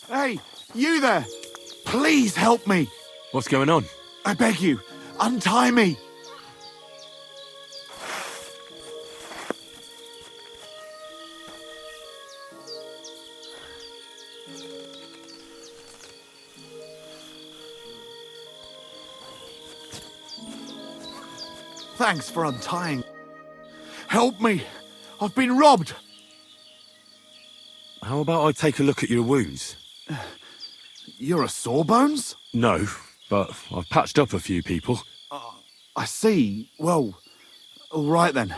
Hey, you there! Please help me! What's going on? I beg you, untie me! Thanks for untying. Help me! I've been robbed! How about I take a look at your wounds? You're a Sawbones? No, but I've patched up a few people. I see. Well, all right then.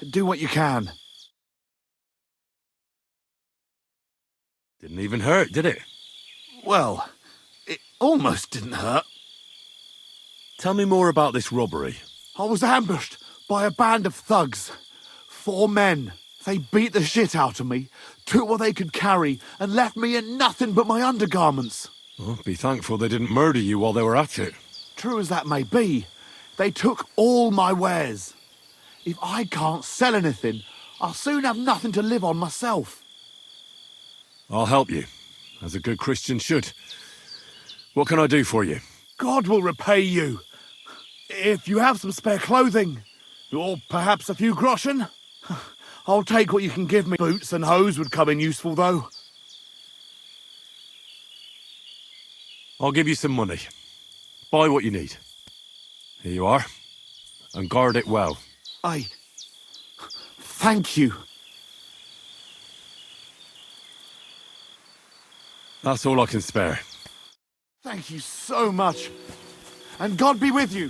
Do what you can. Didn't even hurt, did it? Well, it almost didn't hurt. Tell me more about this robbery. I was ambushed by a band of thugs. 4 men. They beat the shit out of me, took what they could carry, and left me in nothing but my undergarments. Well, be thankful they didn't murder you while they were at it. True as that may be, they took all my wares. If I can't sell anything, I'll soon have nothing to live on myself. I'll help you, as a good Christian should. What can I do for you? God will repay you. If you have some spare clothing, or perhaps a few groschen, I'll take what you can give me. Boots and hose would come in useful, though. I'll give you some money. Buy what you need. Here you are. And guard it well. Thank you. That's all I can spare. Thank you so much. And God be with you.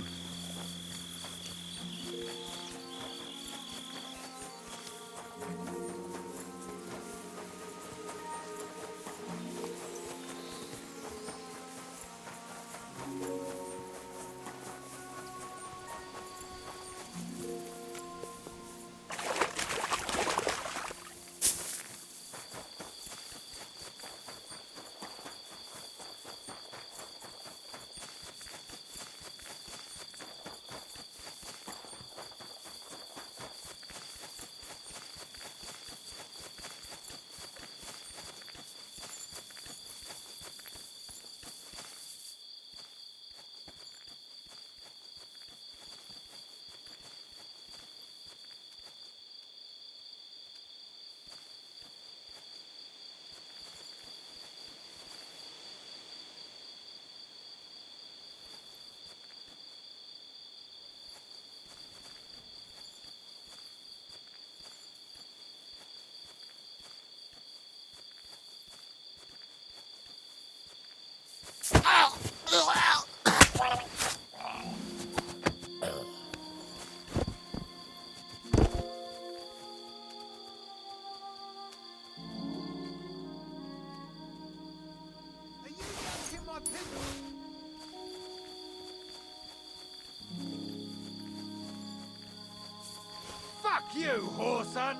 Fuck you, whoreson!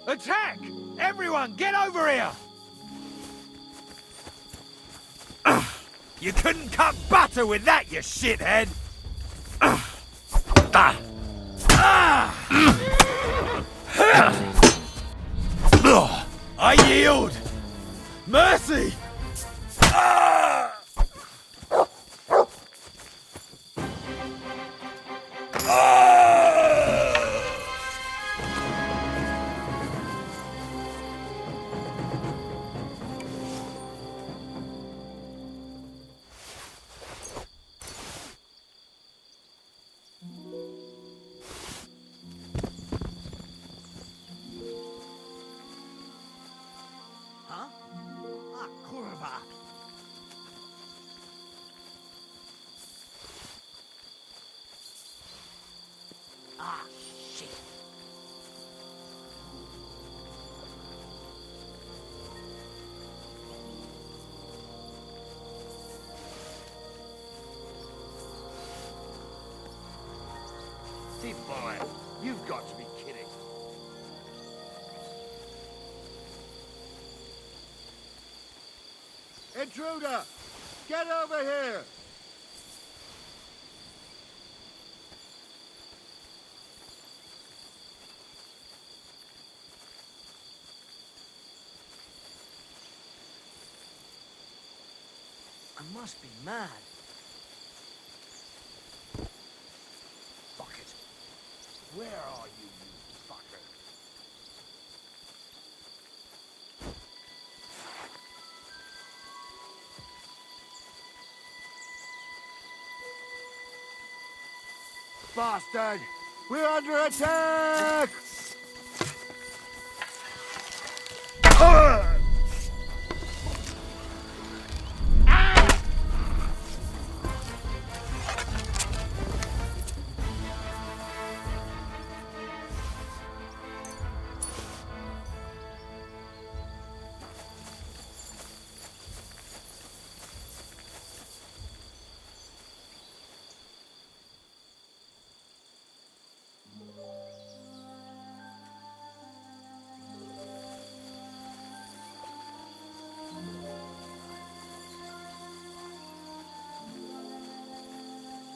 Attack! Everyone, get over here! You couldn't cut butter with that, you shithead! I yield! Mercy! Boy, you've got to be kidding. Intruder! Get over here! I must be mad. Fuck it. Where are you, you fucker? Bastard! We're under attack!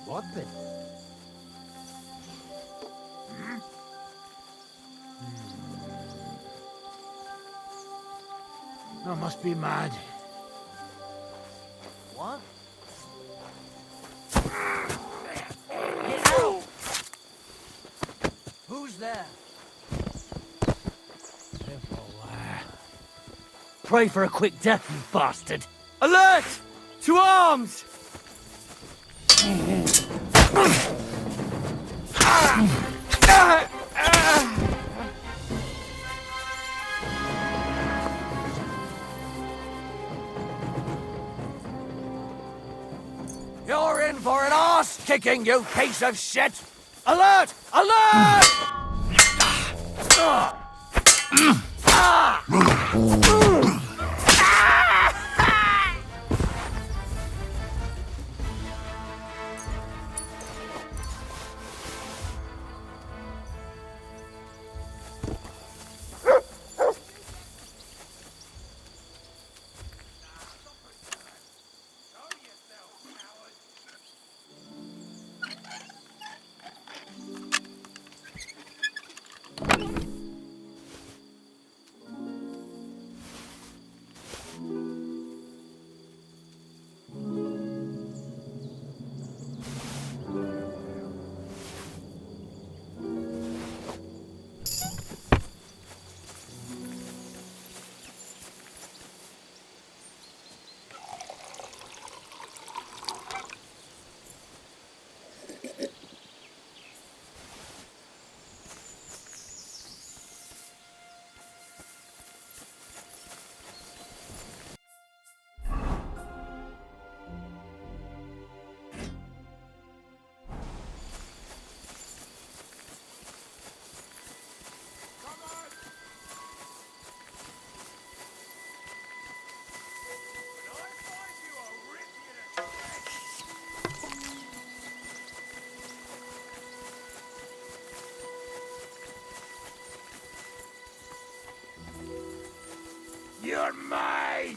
What the? I must be mad. What? Get out! Who's there? Pray for a quick death, you bastard! Alert! To arms! You're in for an arse-kicking, you piece of shit! Alert! Alert! You're mine!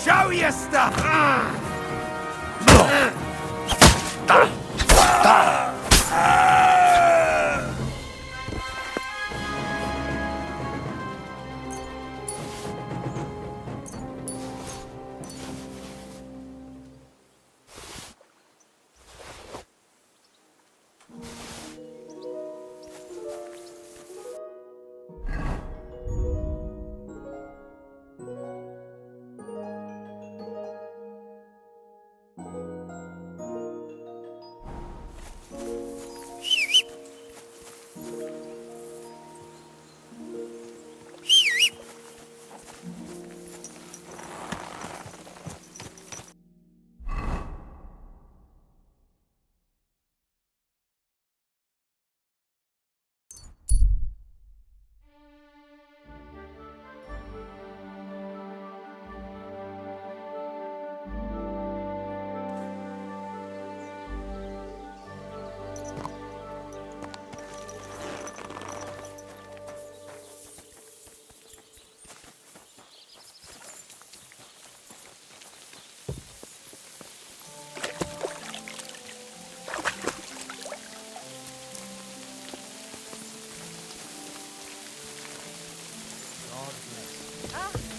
Show your stuff!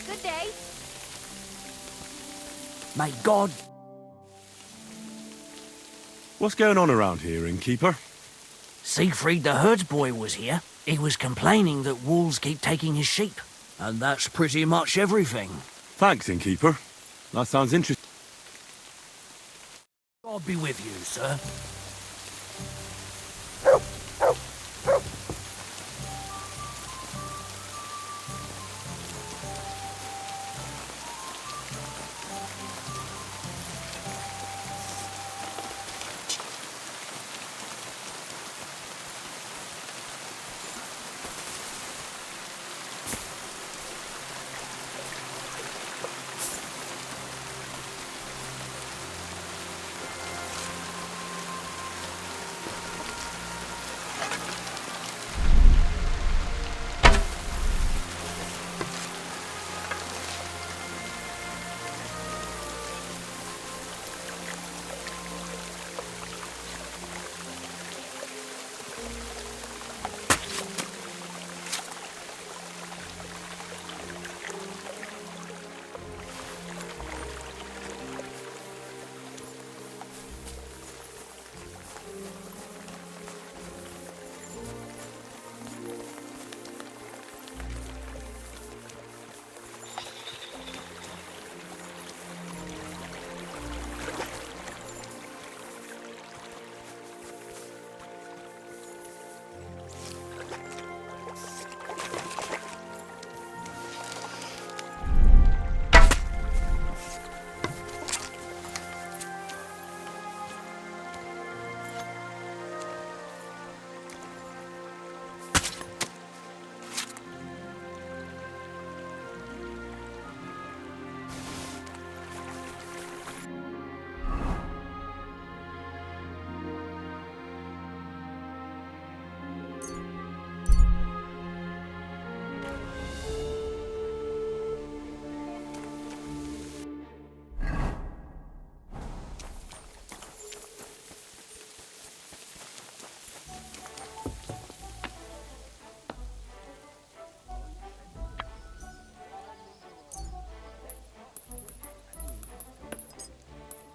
Good day. May God... What's going on around here, innkeeper? Siegfried the herdsboy was here. He was complaining that wolves keep taking his sheep. And that's pretty much everything. Thanks, innkeeper. That sounds interesting. God be with you, sir.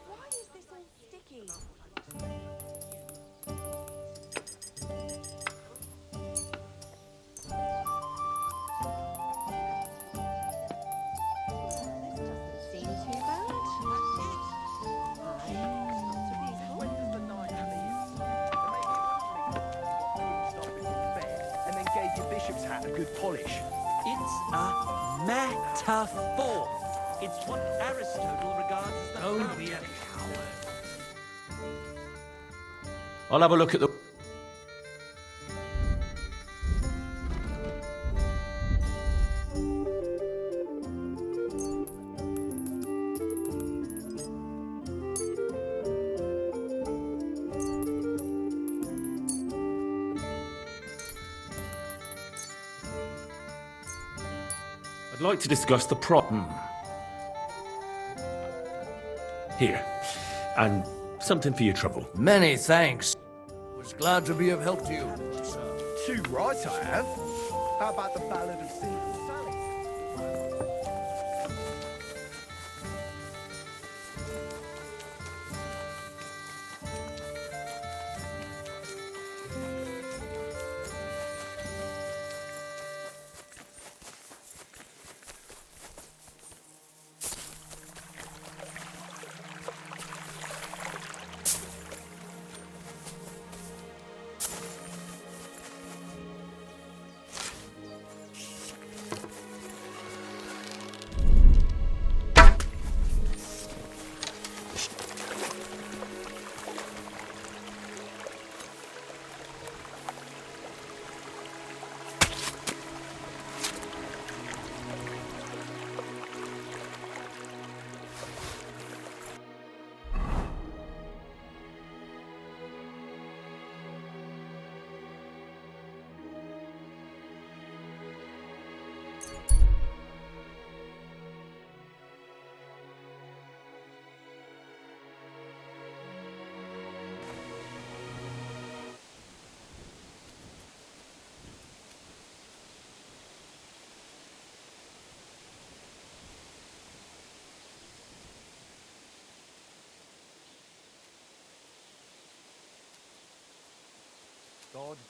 Why is this all sticky? This doesn't seem too bad. And then gave your bishop's hat a good polish. It's a metaphor. It's what Aristotle regards as the... Don't be a coward. I'll have a look at the... I'd like to discuss the problem. Here. And something for your trouble. Many thanks. Was glad to be of help to you, sir. Too right I have. How about the Ballad of Single Sally?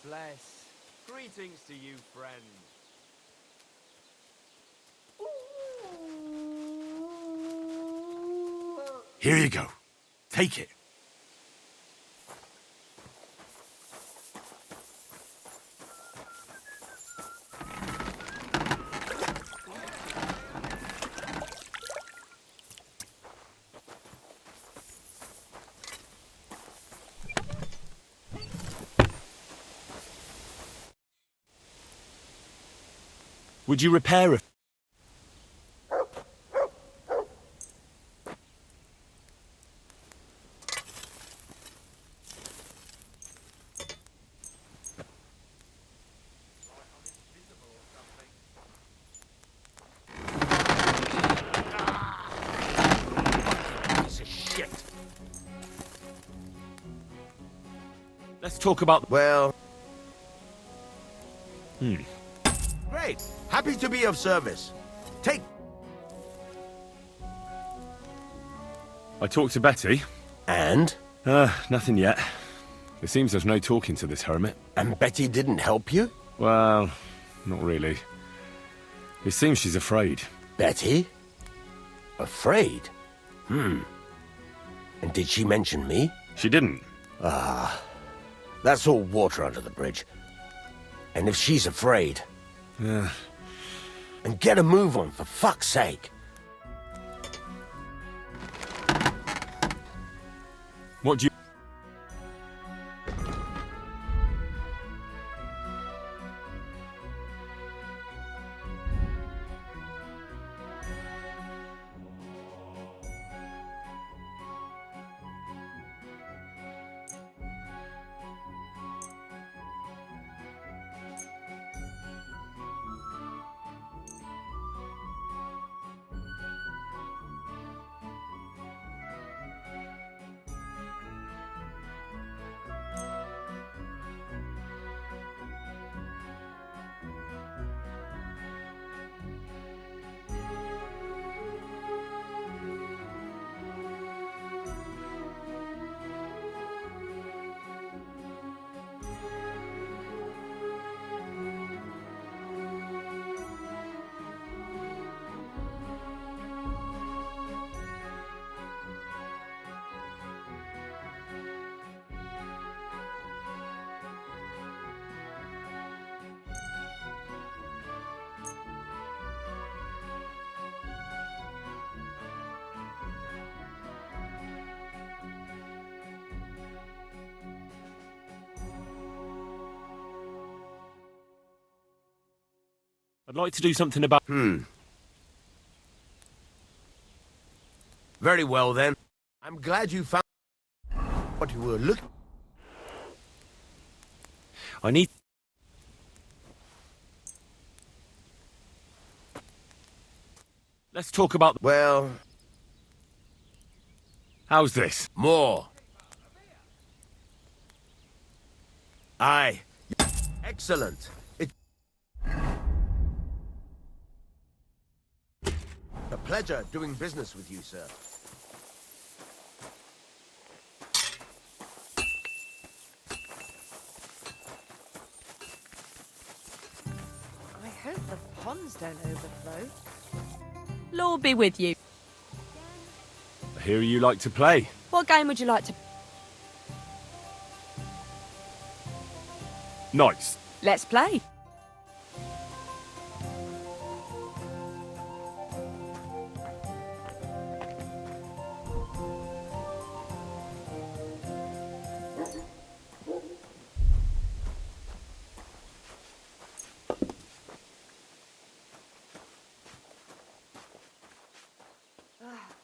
bless. Greetings to you, friend. Here you go. Take it. Would you repair it? Piece of shit. Let's talk about... Well... Great. Happy to be of service. Take... I talked to Betty. And? Nothing yet. It seems there's no talking to this hermit. And Betty didn't help you? Well, not really. It seems she's afraid. Betty? Afraid? And did she mention me? She didn't. That's all water under the bridge. And if she's afraid... Yeah. And get a move on, for fuck's sake. What do you... I'd like to do something about... Very well, then. I'm glad you found what you were looking... I need... Let's talk about... Well... How's this? More. Aye. Excellent. A pleasure doing business with you, sir. I hope the ponds don't overflow. Lord be with you. I hear you like to play. What game would you like to... Nice. Let's play.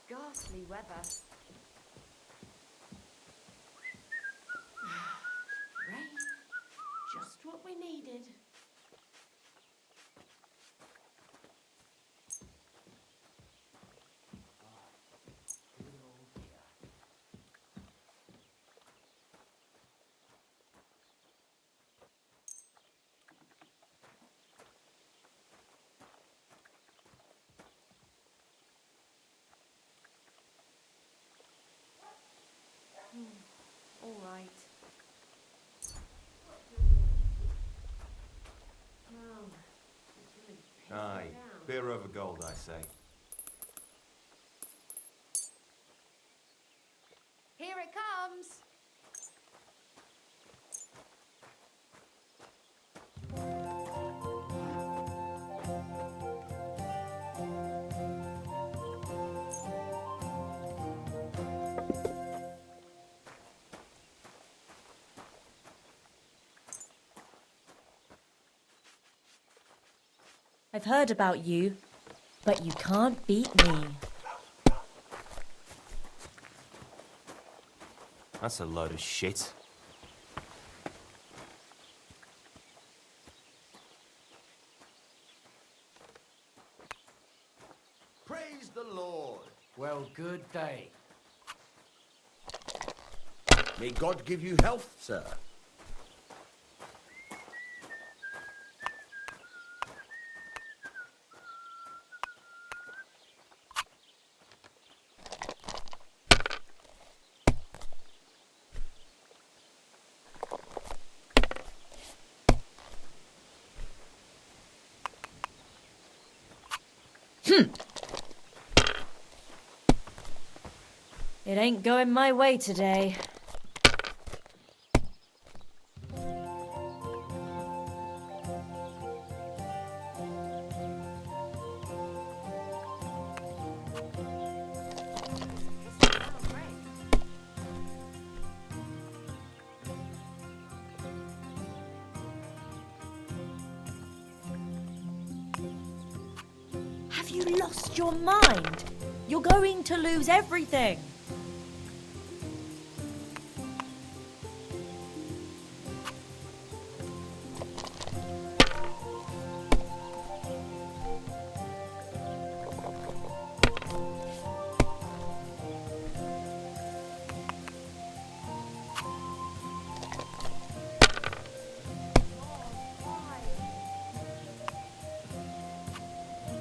Ghastly weather. Rain. Just what we needed. Beer over gold, I say. Here it comes. I've heard about you, but you can't beat me. That's a load of shit. Praise the Lord. Well, good day. May God give you health, sir. It ain't going my way today. Have you lost your mind? You're going to lose everything.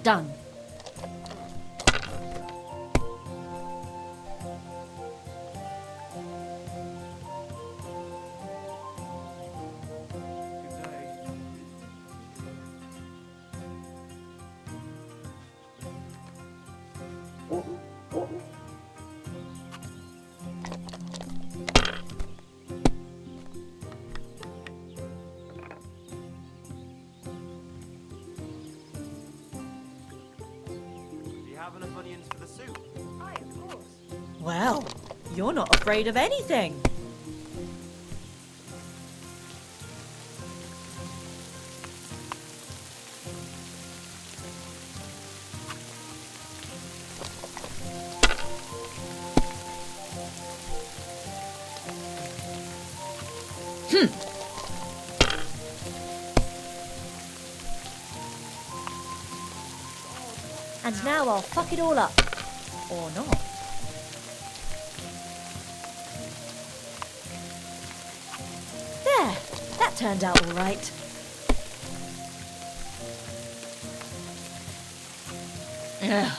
Done. Do you have enough onions for the soup? Aye, of course. Well, you're not afraid of anything. And now I'll fuck it all up. Or not. There, that turned out all right. Ugh.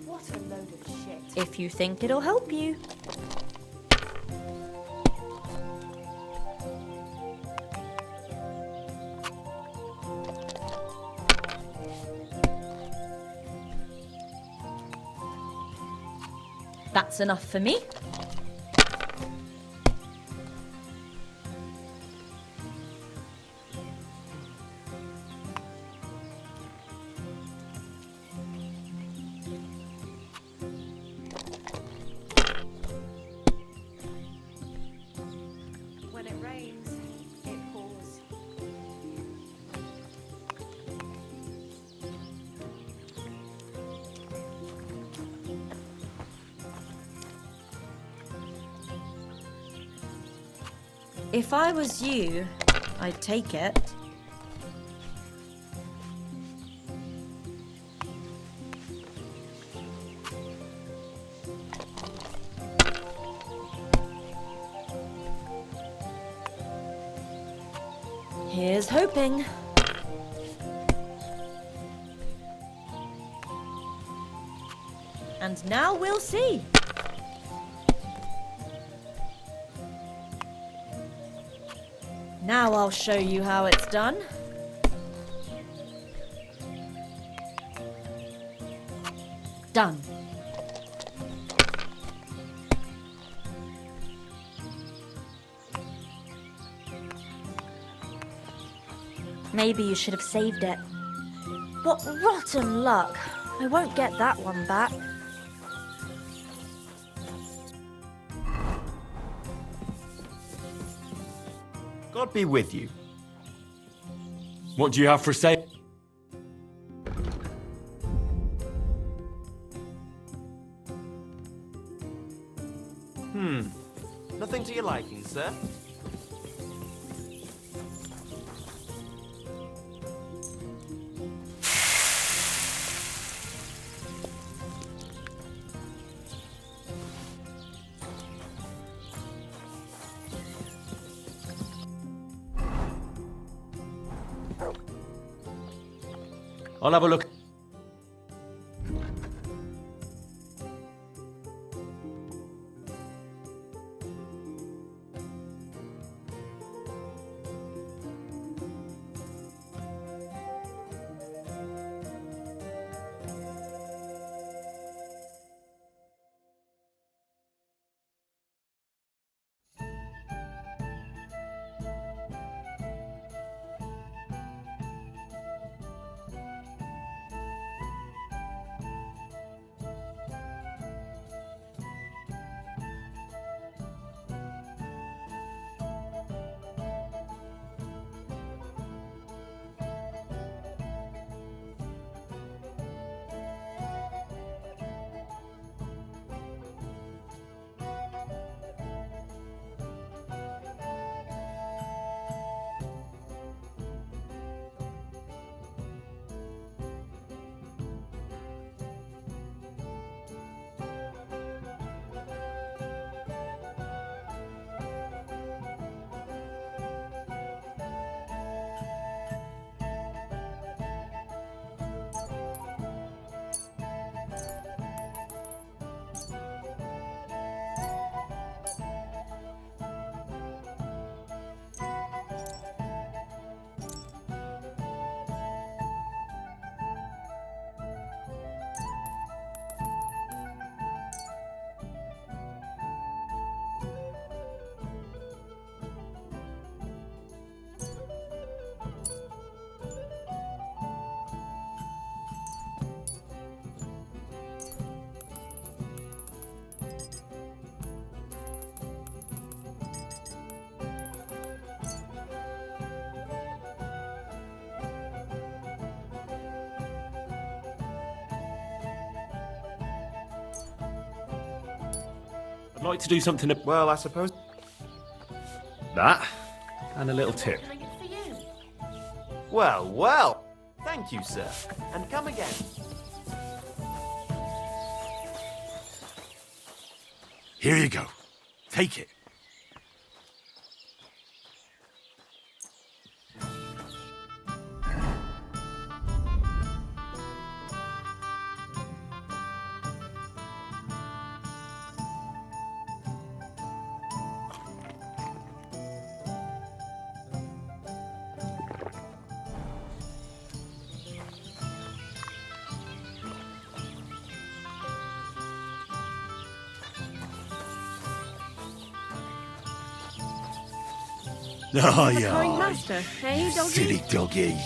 What a load of shit. If you think it'll help you. That's enough for me. When it rains, it pours. If I was you, I'd take it. Here's hoping. And now we'll see. Now I'll show you how it's done. Done. Maybe you should have saved it. What rotten luck. I won't get that one back. God be with you. What do you have for sale? Nothing to your liking, sir? I'll have a look. I'd like to do something. Well, I suppose. That and a little tip. Well, well. Thank you, sir. And come again. Here you go. Take it. Oh, Kind yeah. master, eh, doggy? Silly doggy.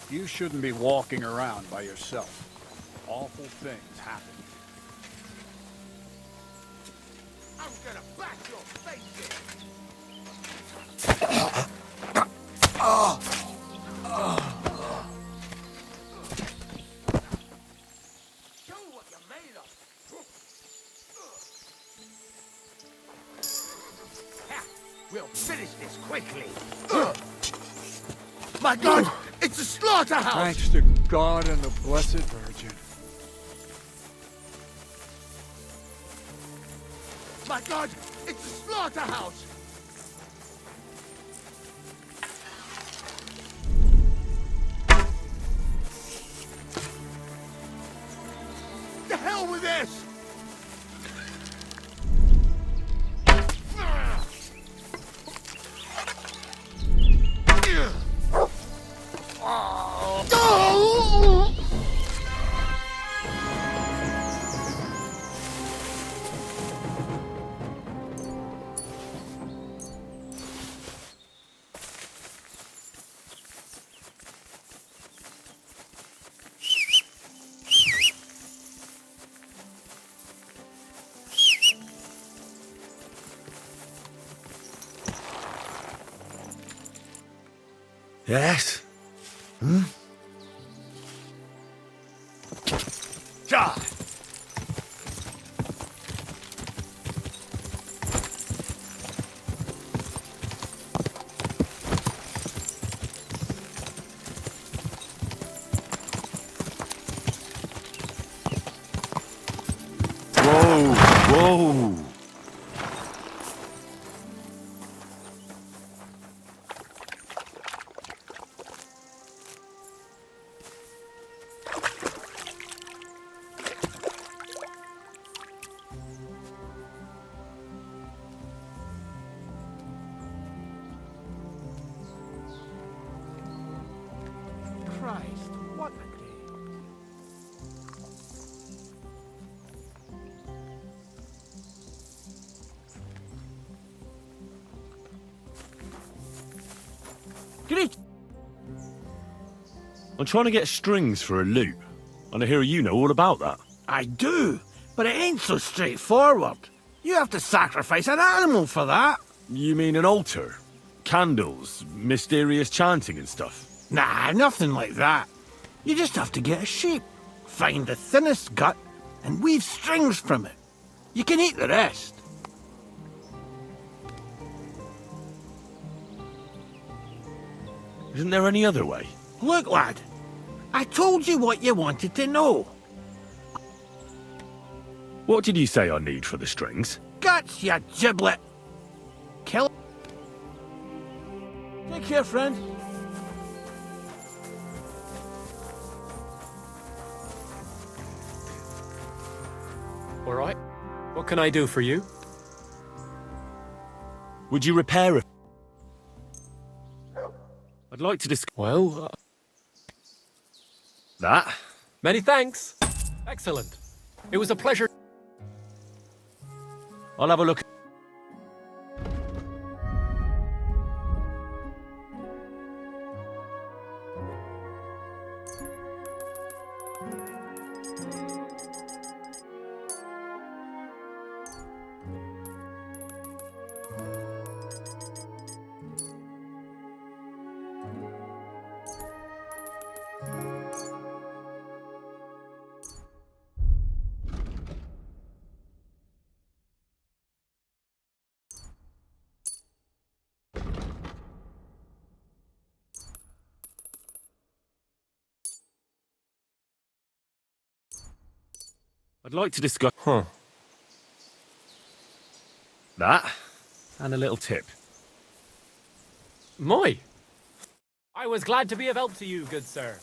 You shouldn't be walking around by yourself. Awful things happen. I'm gonna bash your face in. Show what you're made of. Ha! We'll finish this quickly. My God! It's a slaughterhouse! Thanks to God and the Blessed Virgin. My God! It's a slaughterhouse! The hell with this! Yes? Ja! Whoa! Christ, what a day. Great. I'm trying to get strings for a loop, and I hear you know all about that. I do, but it ain't so straightforward. You have to sacrifice an animal for that. You mean an altar? Candles, mysterious chanting and stuff? Nah, nothing like that. You just have to get a sheep, find the thinnest gut, and weave strings from it. You can eat the rest. Isn't there any other way? Look, lad, I told you what you wanted to know. What did you say I need for the strings? Guts, you giblet. Kill. Take care, friend. All right. What can I do for you? Would you repair it? I'd like to discuss Well, that. many thanks. Excellent. It was a pleasure. I'll have a look. I'd like to discuss. Huh. That, and a little tip. Moi! I was glad to be of help to you, good sir.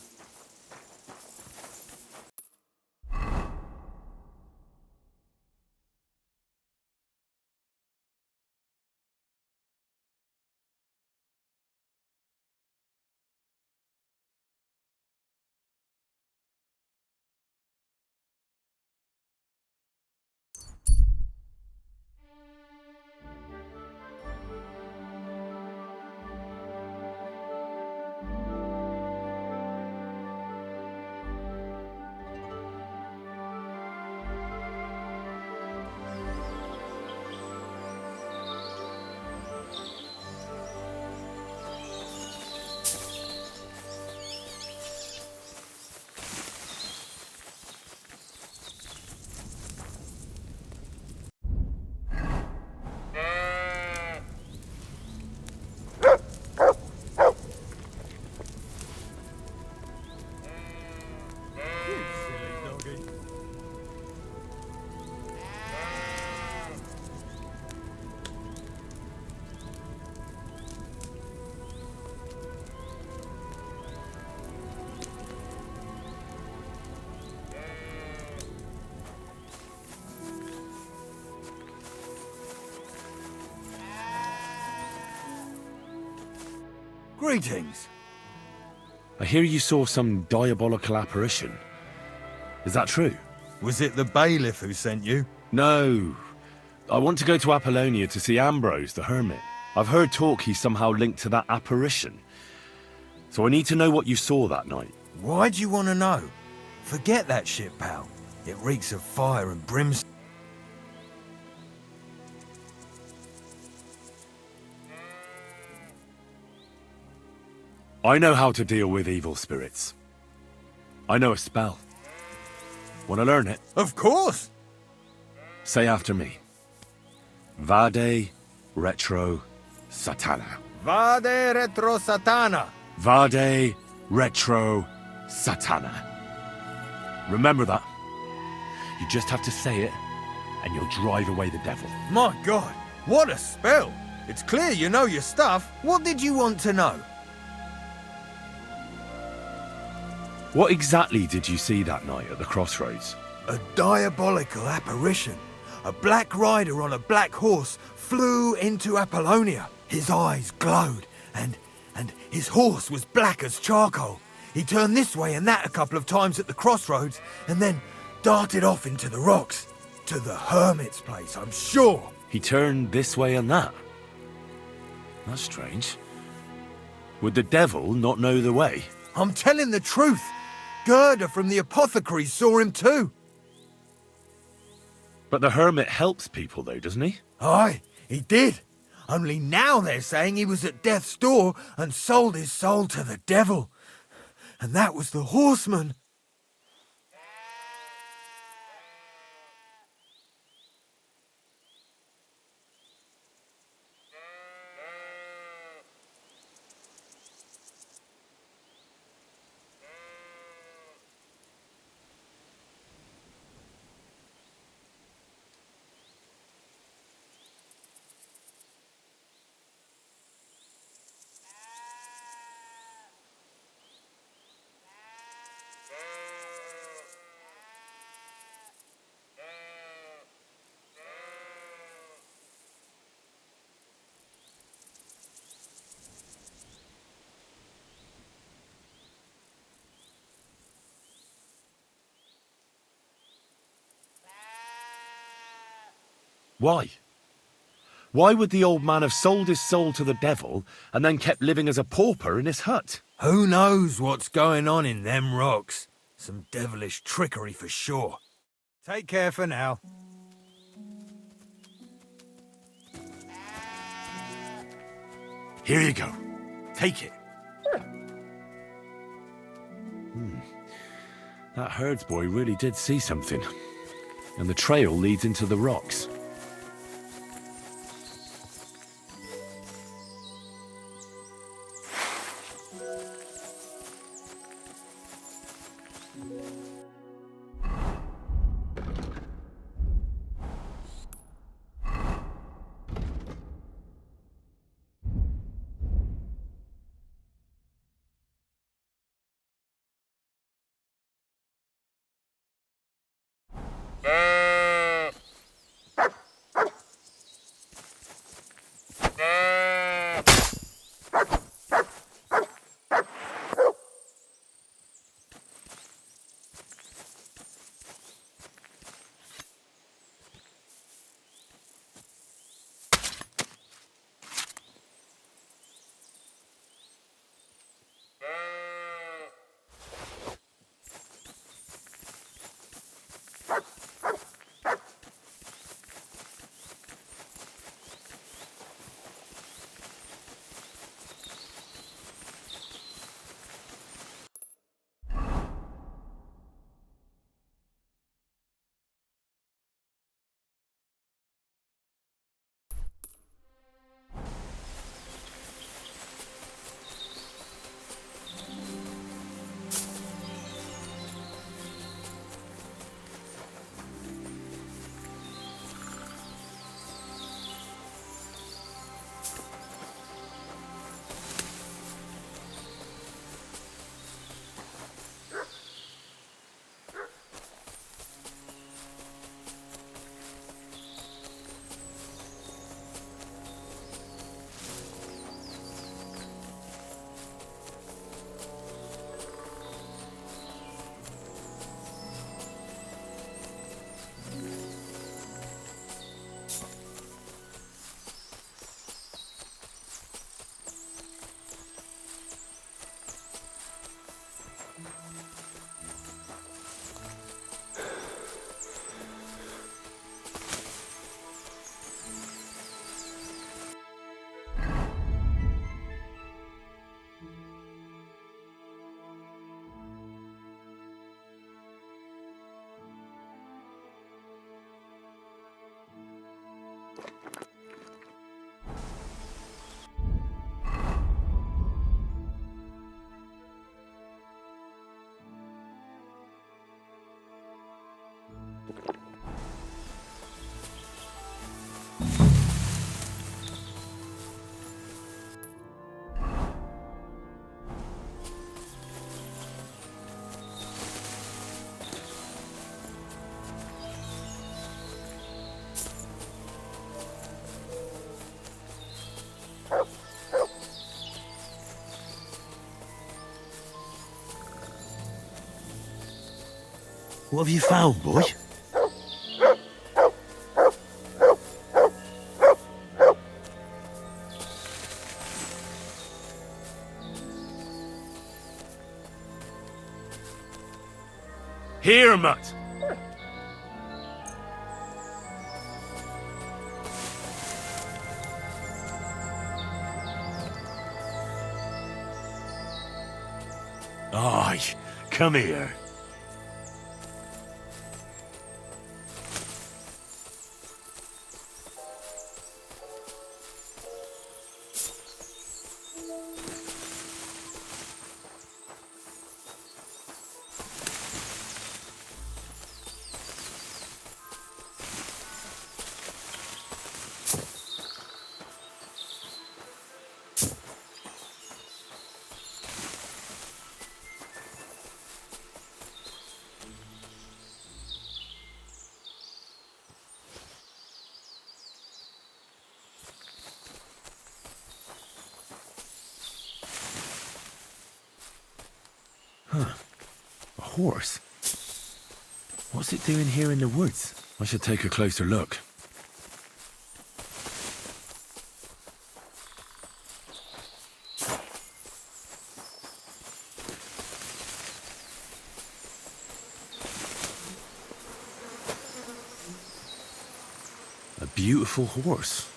Greetings. I hear you saw some diabolical apparition. Is that true? Was it the bailiff who sent you? No. I want to go to Apollonia to see Ambrose, the hermit. I've heard talk he's somehow linked to that apparition. So I need to know what you saw that night. Why do you want to know? Forget that shit, pal. It reeks of fire and brimstone. I know how to deal with evil spirits. I know a spell. Want to learn it? Of course! Say after me. Vade retro satana. Vade retro satana. Vade retro satana. Remember that. You just have to say it, and you'll drive away the devil. My God, what a spell! It's clear you know your stuff. What did you want to know? What exactly did you see that night at the crossroads? A diabolical apparition. A black rider on a black horse flew into Apollonia. His eyes glowed, and his horse was black as charcoal. He turned this way and that a couple of times at the crossroads, and then darted off into the rocks. To the hermit's place, I'm sure. He turned this way and that? That's strange. Would the devil not know the way? I'm telling the truth. Gerda from the apothecary saw him too. But the hermit helps people though, doesn't he? Aye, he did. Only now they're saying he was at death's door and sold his soul to the devil. And that was the horseman. Why? Why would the old man have sold his soul to the devil and then kept living as a pauper in his hut? Who knows what's going on in them rocks? Some devilish trickery for sure. Take care for now. Here you go. Take it. That herdsboy really did see something. And the trail leads into the rocks. What have you found, boy? Here, mutt! Aye, come here. A horse? What's it doing here in the woods? I should take a closer look. A beautiful horse.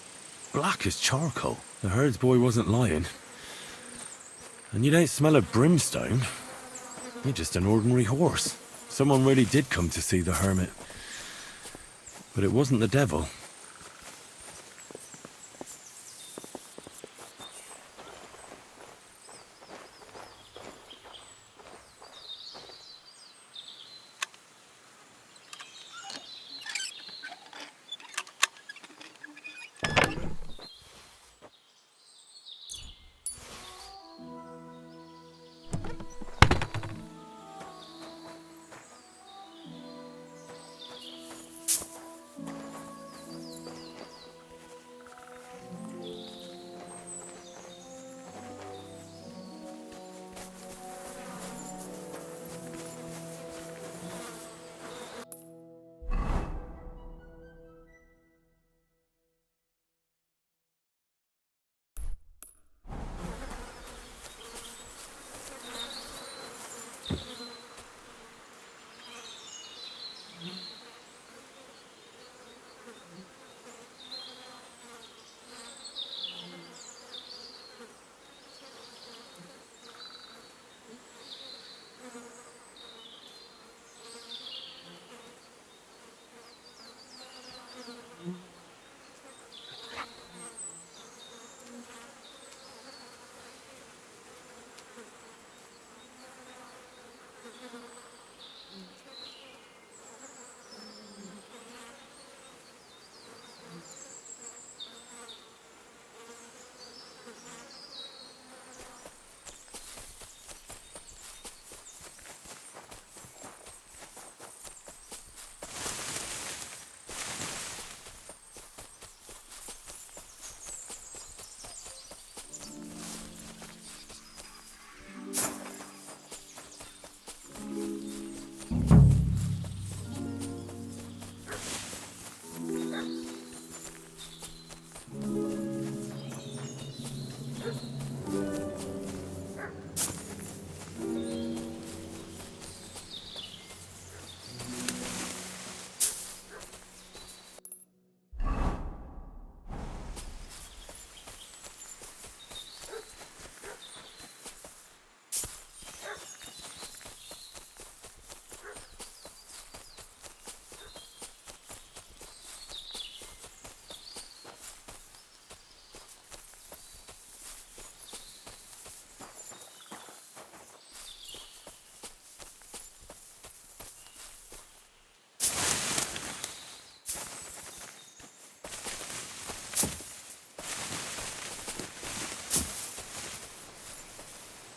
Black as charcoal. The herds boy wasn't lying. And you don't smell of brimstone. You're just an ordinary horse. Someone really did come to see the hermit. But it wasn't the devil.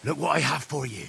Look what I have for you.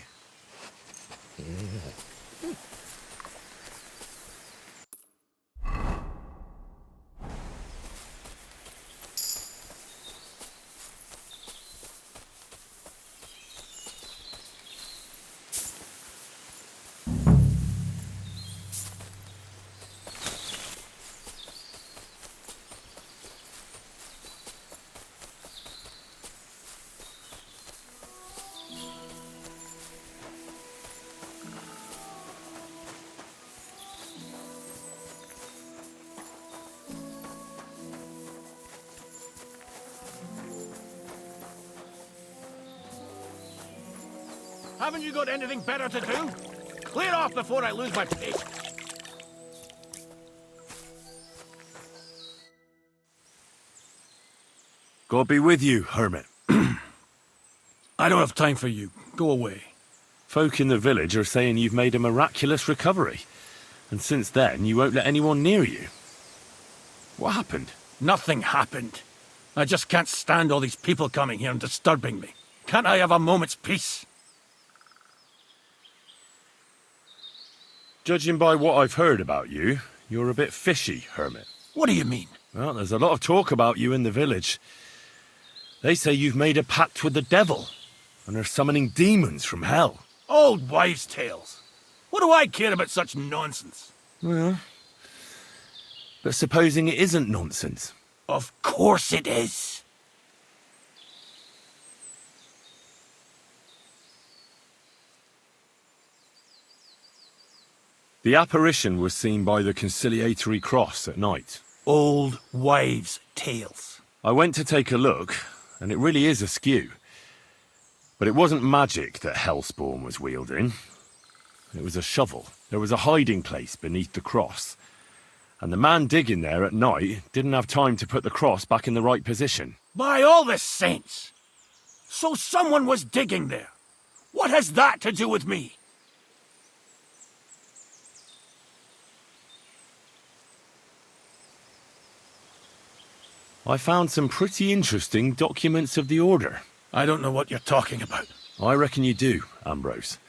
Haven't you got anything better to do? Clear off before I lose my patience. God be with you, hermit. I don't have time for you. Go away. Folk in the village are saying you've made a miraculous recovery. And since then, you won't let anyone near you. What happened? Nothing happened. I just can't stand all these people coming here and disturbing me. Can't I have a moment's peace? Judging by what I've heard about you, you're a bit fishy, hermit. What do you mean? Well, there's a lot of talk about you in the village. They say you've made a pact with the devil, and are summoning demons from hell. Old wives' tales. What do I care about such nonsense? Well, but supposing it isn't nonsense? Of course it is. The apparition was seen by the conciliatory cross at night. Old wives' tales. I went to take a look, and it really is askew. But it wasn't magic that Hellspawn was wielding. It was a shovel. There was a hiding place beneath the cross. And the man digging there at night didn't have time to put the cross back in the right position. By all the saints! So someone was digging there. What has that to do with me? I found some pretty interesting documents of the Order. I don't know what you're talking about. I reckon you do, Ambrose.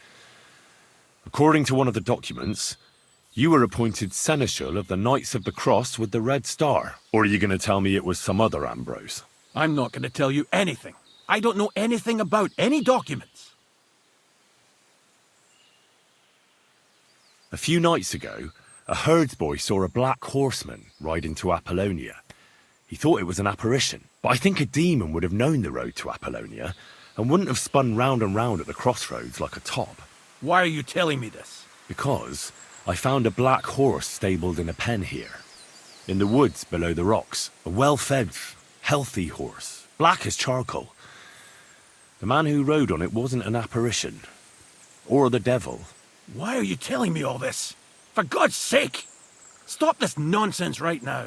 According to one of the documents, you were appointed Seneschal of the Knights of the Cross with the Red Star. Or are you going to tell me it was some other Ambrose? I'm not going to tell you anything. I don't know anything about any documents. A few nights ago, a herdsboy saw a black horseman ride into Apollonia. He thought it was an apparition, but I think a demon would have known the road to Apollonia and wouldn't have spun round and round at the crossroads like a top. Why are you telling me this? Because I found a black horse stabled in a pen here. In the woods below the rocks. A well-fed, healthy horse. Black as charcoal. The man who rode on it wasn't an apparition. Or the devil. Why are you telling me all this? For God's sake! Stop this nonsense right now.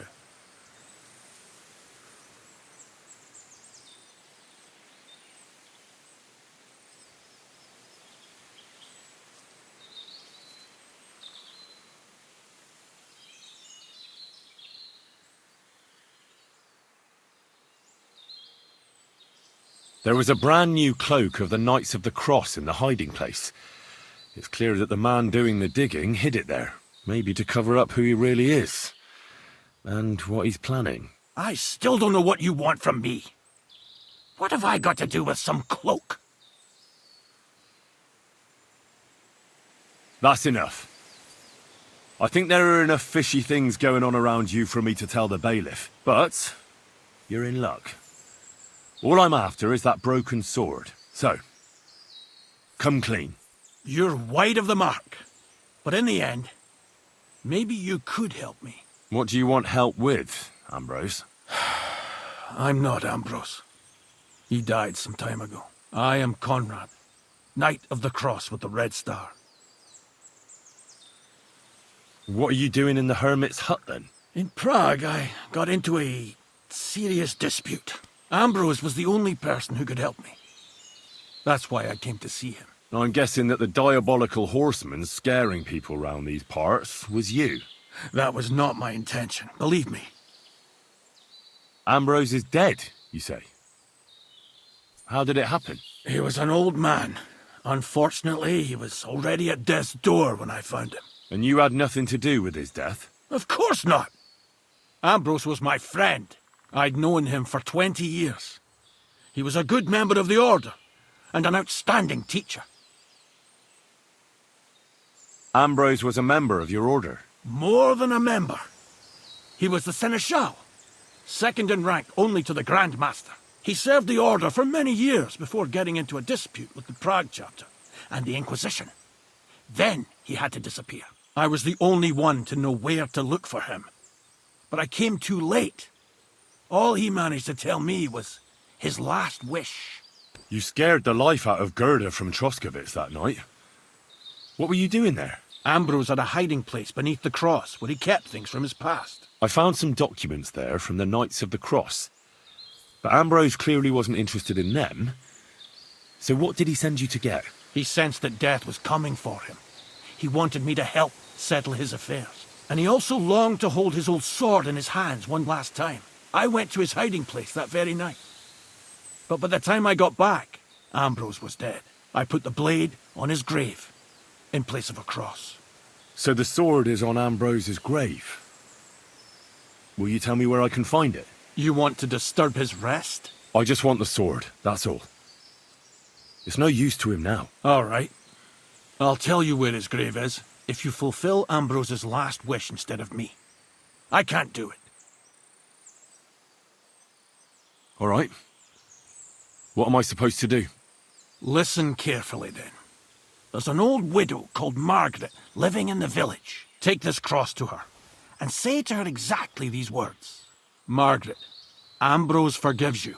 There was a brand new cloak of the Knights of the Cross in the hiding place. It's clear that the man doing the digging hid it there, maybe to cover up who he really is. And what he's planning. I still don't know what you want from me. What have I got to do with some cloak? That's enough. I think there are enough fishy things going on around you for me to tell the bailiff. But you're in luck. All I'm after is that broken sword. So, come clean. You're wide of the mark. But in the end, maybe you could help me. What do you want help with, Ambrose? I'm not Ambrose. He died some time ago. I am Conrad, Knight of the Cross with the Red Star. What are you doing in the hermit's hut, then? In Prague, I got into a serious dispute. Ambrose was the only person who could help me. That's why I came to see him. I'm guessing that the diabolical horseman scaring people round these parts was you. That was not my intention, believe me. Ambrose is dead, you say? How did it happen? He was an old man, Unfortunately, he was already at death's door when I found him. And you had nothing to do with his death? Of course not. Ambrose was my friend. I'd known him for 20 years. He was a good member of the Order, and an outstanding teacher. Ambrose was a member of your order? More than a member. He was the Seneschal, second in rank only to the Grand Master. He served the Order for many years before getting into a dispute with the Prague chapter and the Inquisition. Then he had to disappear. I was the only one to know where to look for him. But I came too late. All he managed to tell me was his last wish. You scared the life out of Gerda from Troskovitz that night. What were you doing there? Ambrose had a hiding place beneath the cross where he kept things from his past. I found some documents there from the Knights of the Cross. But Ambrose clearly wasn't interested in them. So what did he send you to get? He sensed that death was coming for him. He wanted me to help settle his affairs. And he also longed to hold his old sword in his hands one last time. I went to his hiding place that very night. But by the time I got back, Ambrose was dead. I put the blade on his grave, in place of a cross. So the sword is on Ambrose's grave. Will you tell me where I can find it? You want to disturb his rest? I just want the sword, that's all. It's no use to him now. All right. I'll tell you where his grave is, if you fulfill Ambrose's last wish instead of me. I can't do it. All right. What am I supposed to do? Listen carefully, then. There's an old widow called Margaret living in the village. Take this cross to her, and say to her exactly these words. Margaret, Ambrose forgives you,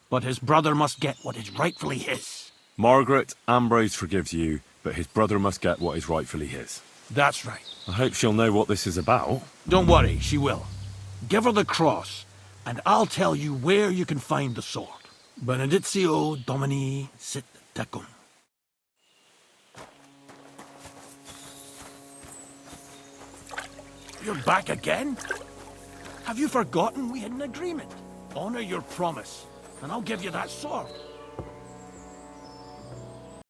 but his brother must get what is rightfully his. Margaret, Ambrose forgives you, but his brother must get what is rightfully his. That's right. I hope she'll know what this is about. Don't worry, she will. Give her the cross, and I'll tell you where you can find the sword. Benedictio Domini sit tecum. You're back again? Have you forgotten we had an agreement? Honor your promise, and I'll give you that sword.